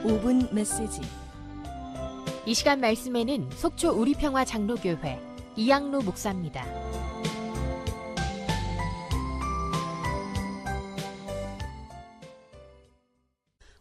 5분 메시지. 이 시간 말씀에는 속초 우리평화 장로교회 이양로 목사입니다.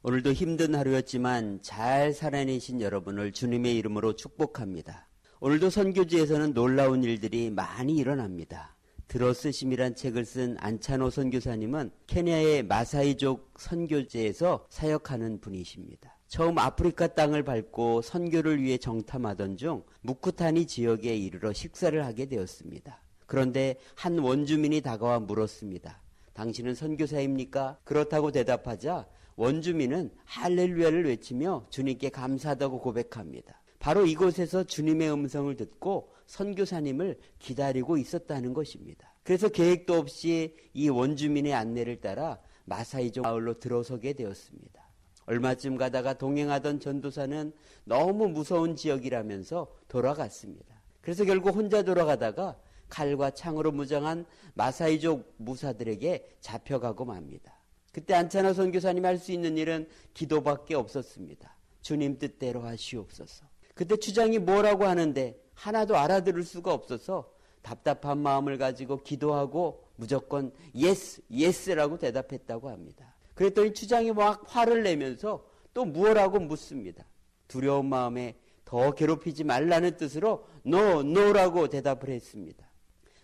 오늘도 힘든 하루였지만 잘 살아내신 여러분을 주님의 이름으로 축복합니다. 오늘도 선교지에서는 놀라운 일들이 많이 일어납니다. 들어쓰심이란 책을 쓴 안찬호 선교사님은 케냐의 마사이족 선교지에서 사역하는 분이십니다. 처음 아프리카 땅을 밟고 선교를 위해 정탐하던 중 무쿠타니 지역에 이르러 식사를 하게 되었습니다. 그런데 한 원주민이 다가와 물었습니다. 당신은 선교사입니까? 그렇다고 대답하자 원주민은 할렐루야를 외치며 주님께 감사하다고 고백합니다. 바로 이곳에서 주님의 음성을 듣고 선교사님을 기다리고 있었다는 것입니다. 그래서 계획도 없이 이 원주민의 안내를 따라 마사이족 마을로 들어서게 되었습니다. 얼마쯤 가다가 동행하던 전도사는 너무 무서운 지역이라면서 돌아갔습니다. 그래서 결국 혼자 돌아가다가 칼과 창으로 무장한 마사이족 무사들에게 잡혀가고 맙니다. 그때 안찬호 선교사님 할 수 있는 일은 기도밖에 없었습니다. 주님 뜻대로 하시옵소서. 그때 추장이 뭐라고 하는데 하나도 알아들을 수가 없어서 답답한 마음을 가지고 기도하고 무조건 예스, 예스라고 대답했다고 합니다. 그랬더니 추장이 막 화를 내면서 또 무엇라고 묻습니다. 두려운 마음에 더 괴롭히지 말라는 뜻으로 No, no라고 대답을 했습니다.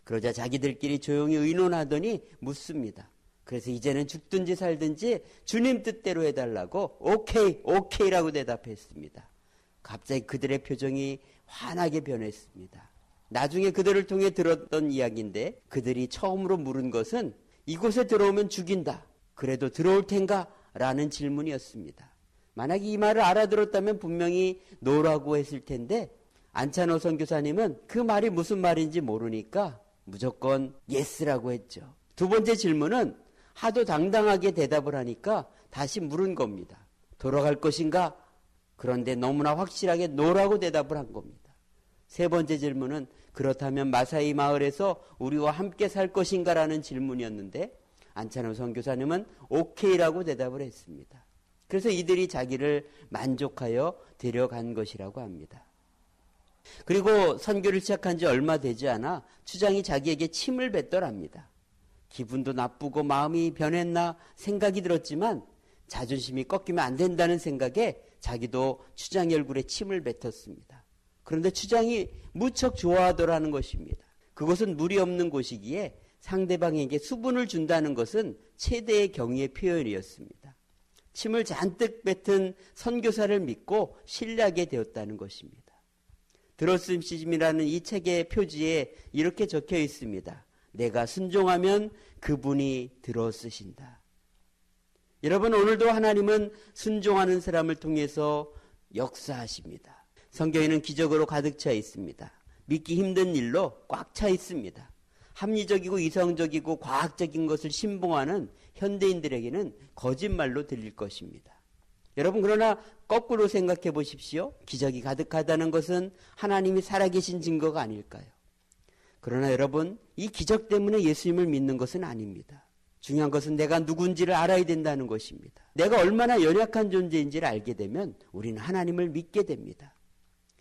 그러자 자기들끼리 조용히 의논하더니 묻습니다. 그래서 이제는 죽든지 살든지 주님 뜻대로 해달라고 오케이, 오케이라고 대답했습니다. 갑자기 그들의 표정이 환하게 변했습니다. 나중에 그들을 통해 들었던 이야기인데 그들이 처음으로 물은 것은 이곳에 들어오면 죽인다. 그래도 들어올 텐가? 라는 질문이었습니다. 만약 이 말을 알아들었다면 분명히 노라고 했을 텐데 안찬호 선교사님은 그 말이 무슨 말인지 모르니까 무조건 예스라고 했죠. 두 번째 질문은 하도 당당하게 대답을 하니까 다시 물은 겁니다. 돌아갈 것인가? 그런데 너무나 확실하게 노라고 대답을 한 겁니다. 세 번째 질문은 그렇다면 마사이 마을에서 우리와 함께 살 것인가? 라는 질문이었는데 안찬호 선교사님은 오케이라고 대답을 했습니다. 그래서 이들이 자기를 만족하여 데려간 것이라고 합니다. 그리고 선교를 시작한 지 얼마 되지 않아 추장이 자기에게 침을 뱉더랍니다. 기분도 나쁘고 마음이 변했나 생각이 들었지만 자존심이 꺾이면 안 된다는 생각에 자기도 추장의 얼굴에 침을 뱉었습니다. 그런데 추장이 무척 좋아하더라는 것입니다. 그것은 물이 없는 곳이기에 상대방에게 수분을 준다는 것은 최대의 경의의 표현이었습니다. 침을 잔뜩 뱉은 선교사를 믿고 신뢰하게 되었다는 것입니다. 들어쓰심이라는 이 책의 표지에 이렇게 적혀 있습니다. 내가 순종하면 그분이 들어쓰신다. 여러분, 오늘도 하나님은 순종하는 사람을 통해서 역사하십니다. 성경에는 기적으로 가득 차 있습니다. 믿기 힘든 일로 꽉 차 있습니다. 합리적이고 이성적이고 과학적인 것을 신봉하는 현대인들에게는 거짓말로 들릴 것입니다. 여러분, 그러나 거꾸로 생각해 보십시오. 기적이 가득하다는 것은 하나님이 살아계신 증거가 아닐까요? 그러나 여러분, 이 기적 때문에 예수님을 믿는 것은 아닙니다. 중요한 것은 내가 누군지를 알아야 된다는 것입니다. 내가 얼마나 연약한 존재인지를 알게 되면 우리는 하나님을 믿게 됩니다.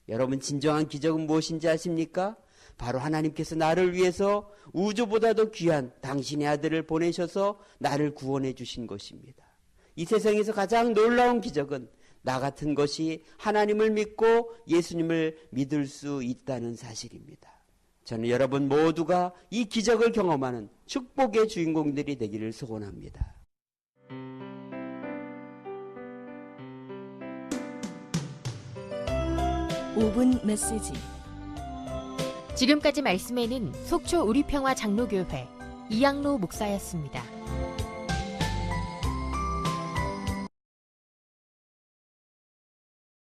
여러분, 진정한 기적은 무엇인지 아십니까? 바로 하나님께서 나를 위해서 우주보다도 귀한 당신의 아들을 보내셔서 나를 구원해 주신 것입니다. 이 세상에서 가장 놀라운 기적은 나 같은 것이 하나님을 믿고 예수님을 믿을 수 있다는 사실입니다. 저는 여러분 모두가 이 기적을 경험하는 축복의 주인공들이 되기를 소원합니다. (5분) 메시지. 지금까지 말씀에는 속초 우리평화 장로교회 이양로 목사였습니다.